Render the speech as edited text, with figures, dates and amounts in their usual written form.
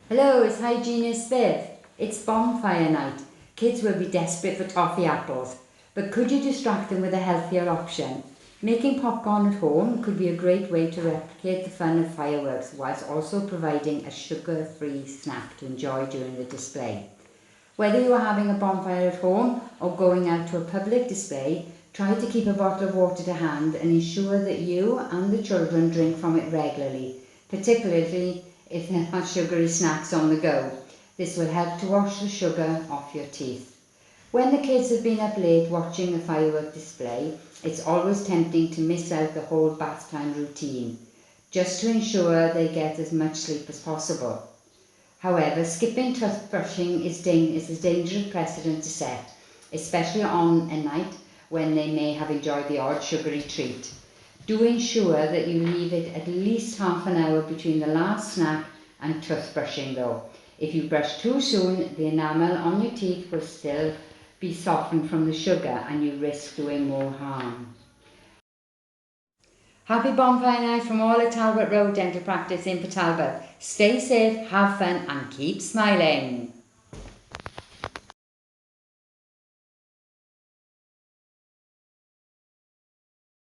Hello, it's Hygienist Viv. It's Bonfire night. Kids will be desperate for toffee apples, but could you distract them with a healthier option? Making popcorn at home could be a great way to replicate the fun of fireworks whilst also providing a sugar-free snack to enjoy during the display. Whether you are having a bonfire at home or going out to a public display, try to keep a bottle of water to hand and ensure that you and the children drink from it regularly, particularly if there are sugary snacks on the go. This will help to wash the sugar off your teeth. When the kids have been up late watching the firework display, it's always tempting to miss out the whole bath time routine, just to ensure they get as much sleep as possible. However, skipping toothbrushing is a dangerous precedent to set, especially on a night when they may have enjoyed the odd sugary treat. Do ensure that you leave it at least half an hour between the last snack and toothbrushing though. If you brush too soon, the enamel on your teeth will still be softened from the sugar and you risk doing more harm. Happy Bonfire Night from all at Talbot Road Dental Practice in Port Talbot. Stay safe, have fun and keep smiling.